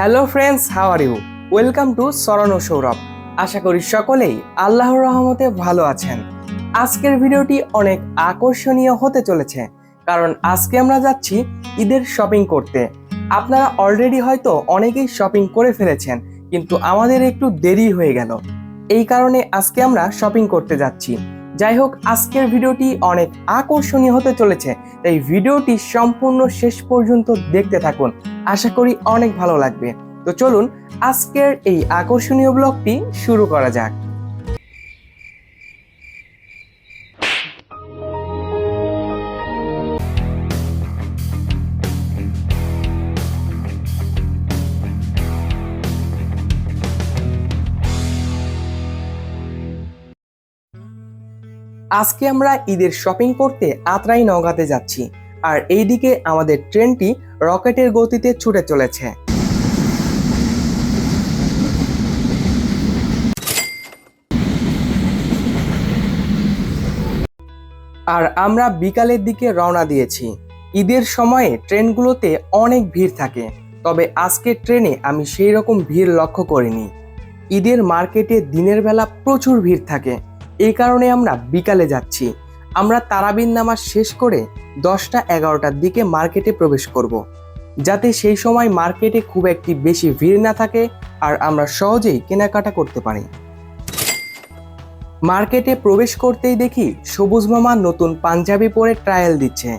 Hello friends, how are you? Welcome to Saran ও সৌরভ। আশা করি সকলেই আল্লাহর রহমতে ভালো আছেন। আজকের ভিডিওটি অনেক আকর্ষণীয় হতে চলেছে, কারণ আজকে আমরা যাচ্ছি ঈদের শপিং করতে। আপনারা অলরেডি হয়তো অনেকেই শপিং করে ফেলেছেন, কিন্তু আমাদের একটু দেরি হয়ে গেল। এই কারণে আজকে আমরা শপিং করতে যাচ্ছি। যাই হোক, আজকের ভিডিওটি অনেক আকর্ষণীয় হতে চলেছে, তাই ভিডিওটি সম্পূর্ণ শেষ পর্যন্ত দেখতে থাকুন। আশা করি অনেক ভালো লাগবে। তো চলুন আজকের এই আকর্ষণীয় ব্লগটি শুরু করা যাক। আজকে আমরা ঈদের শপিং করতে আত্রাই নওগাঁতে যাচ্ছি, আর এইদিকে আমাদের ট্রেনটি রকেটের গতিতে ছুটে চলেছে। আর আমরা বিকালের দিকে রওনা দিয়েছি। ঈদের সময়ে ট্রেনগুলোতে অনেক ভিড় থাকে, তবে আজকের ট্রেনে আমি সেই রকম ভিড় লক্ষ্য করিনি। ঈদের মার্কেটে দিনের বেলা প্রচুর ভিড় থাকে, এই কারণে আমরা বিকালে যাচ্ছি। আমরা তারাবির নামাজ শেষ করে 10টা-11টার দিকে মার্কেটে প্রবেশ করব, যাতে সেই সময় মার্কেটে খুব একটি বেশি ভিড় না থাকে আর আমরা সহজেই কেনাকাটা করতে পারি। মার্কেটে প্রবেশ করতেই দেখি সবুজ মামা নতুন পাঞ্জাবি পরে ট্রায়াল দিচ্ছে,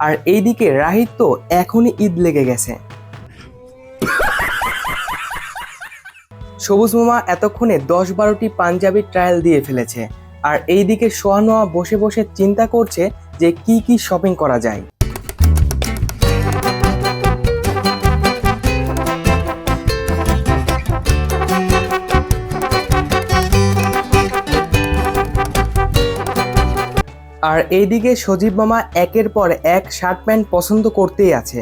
আর এইদিকে রাহিত তো এখনই ঈদ লেগে গেছে। সবুজ মামা এতক্ষণে 10-12টি পাঞ্জাবি ট্রায়াল দিয়ে ফেলেছে, আর এইদিকে সোহান মামা বসে বসে চিন্তা করছে যে কি কি শপিং করা যায়। আর এইদিকে সজীব মামা একের পর এক শার্ট প্যান্ট পছন্দ করতেই আছে।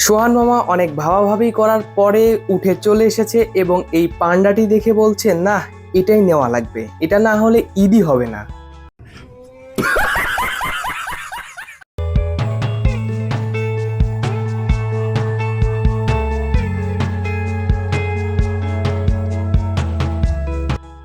সোহান মামা অনেক ভাবাভাবি করার পরে উঠে চলে এসেছে এবং এই পান্ডাটি দেখে বলছে, না, এটাই নেওয়া লাগবে, এটা না হলে ঈদই হবে না।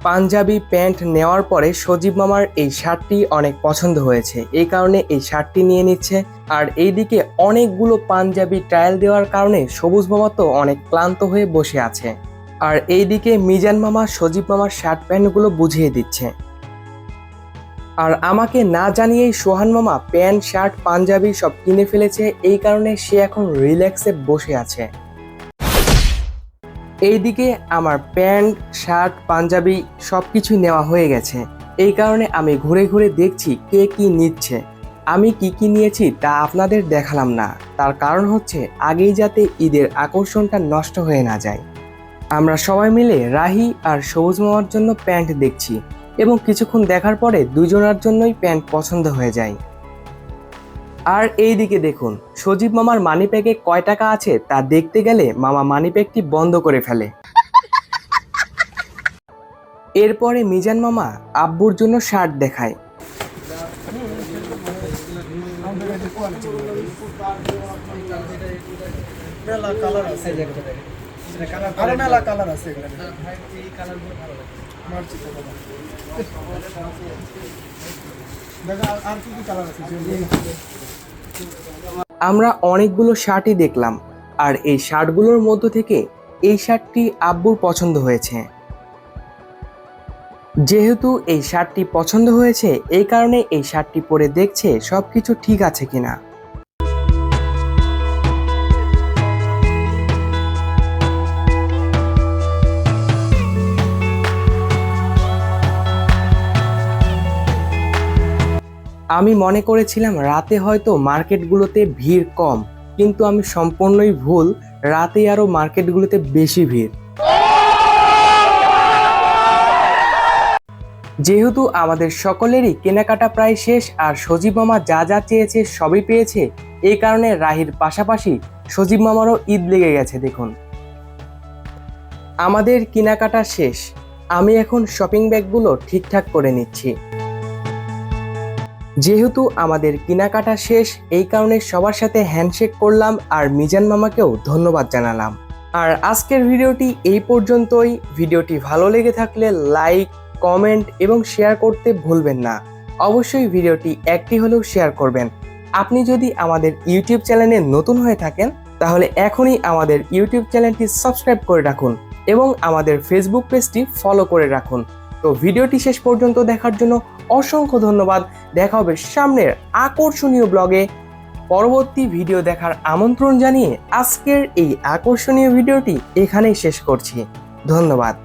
পাঞ্জাবি প্যান্ট নেওয়ার পরে সজীব মামার এই শার্টটি অনেক পছন্দ হয়েছে, এই কারণে এই শার্টটি নিয়ে নিচ্ছে। আর এইদিকে অনেকগুলো পাঞ্জাবি ট্রায়াল দেওয়ার কারণে সবুজ মামা তো অনেক ক্লান্ত হয়ে বসে আছে। আর এইদিকে মিজান মামা সজীব মামার শার্ট প্যান্টগুলো বুঝিয়ে দিচ্ছে। আর আমাকে না জানিয়েই সোহান মামা প্যান্ট শার্ট পাঞ্জাবি সব কিনে ফেলেছে, এই কারণে সে এখন রিল্যাক্সে বসে আছে। এইদিকে আমার প্যান্ট শার্ট পাঞ্জাবি সব কিছু নেওয়া হয়ে গেছে, এই কারণে আমি ঘুরে ঘুরে দেখছি কে কি নিচ্ছে। আমি কি কি নিয়েছি তা আপনাদের দেখালাম না, তার কারণ হচ্ছে আগেই যাতে ঈদের আকর্ষণটা নষ্ট হয়ে না যায়। আমরা সবাই মিলে রাহি আর সবুজ মামার জন্য প্যান্ট দেখছি, এবং কিছুক্ষণ দেখার পরে দুজনের জন্যই প্যান্ট পছন্দ হয়ে যায়। আর এইদিকে দেখুন, সজীব মামার মানিব্যাগে কয় টাকা আছে তা দেখতে গেলে মামা মানিব্যাগটি বন্ধ করে ফেলে। এরপরে মিজান মামা আব্বুর জন্য শার্ট দেখায়। আমরা অনেকগুলো শার্টই দেখলাম, আর এই শার্টগুলোর মধ্য থেকে এই শার্টটি আব্বুর পছন্দ হয়েছে। যেহেতু এই শার্টটি পছন্দ হয়েছে, এই কারণে এই শার্টটি পরে দেখছে সবকিছু ঠিক আছে কিনা। আমি মনে করেছিলাম রাতে হয়তো মার্কেটগুলোতে ভিড় কম, কিন্তু আমি সম্পূর্ণই ভুল, রাতে আরো মার্কেটগুলোতে বেশি ভিড়। যেহেতু আমাদের সকলেরই কেনাকাটা প্রায় শেষ, আর সজীব মামা যা যা চেয়েছে সবই পেয়েছে, এই কারণে রাহির পাশাপাশি সজীব মামারও ঈদ লেগে গেছে। দেখুন, আমাদের কেনাকাটা শেষ, আমি এখন শপিং ব্যাগগুলো ঠিকঠাক করে নিচ্ছি। যেহেতু আমাদের কেনাকাটা শেষ, এই কারণে সবার সাথে হ্যান্ডশেক করলাম আর মিজান মামাকেও ধন্যবাদ জানালাম। আর আজকের ভিডিওটি এই পর্যন্তই। ভিডিওটি ভালো লেগে থাকলে লাইক, কমেন্ট এবং শেয়ার করতে ভুলবেন না। অবশ্যই ভিডিওটি একটি হলেও শেয়ার করবেন। আপনি যদি আমাদের ইউটিউব চ্যানেলে নতুন হয়ে থাকেন তাহলে এখনই আমাদের ইউটিউব চ্যানেলটি সাবস্ক্রাইব করে রাখুন এবং আমাদের ফেসবুক পেজটি ফলো করে রাখুন। তো ভিডিওটি শেষ পর্যন্ত দেখার জন্য অসংখ্য ধন্যবাদ। দেখা হবে সামনের আকর্ষণীয় ব্লগে। পরবর্তী ভিডিও দেখার আমন্ত্রণ জানিয়ে আজকের এই আকর্ষণীয় ভিডিওটি এখানেই শেষ করছি। ধন্যবাদ।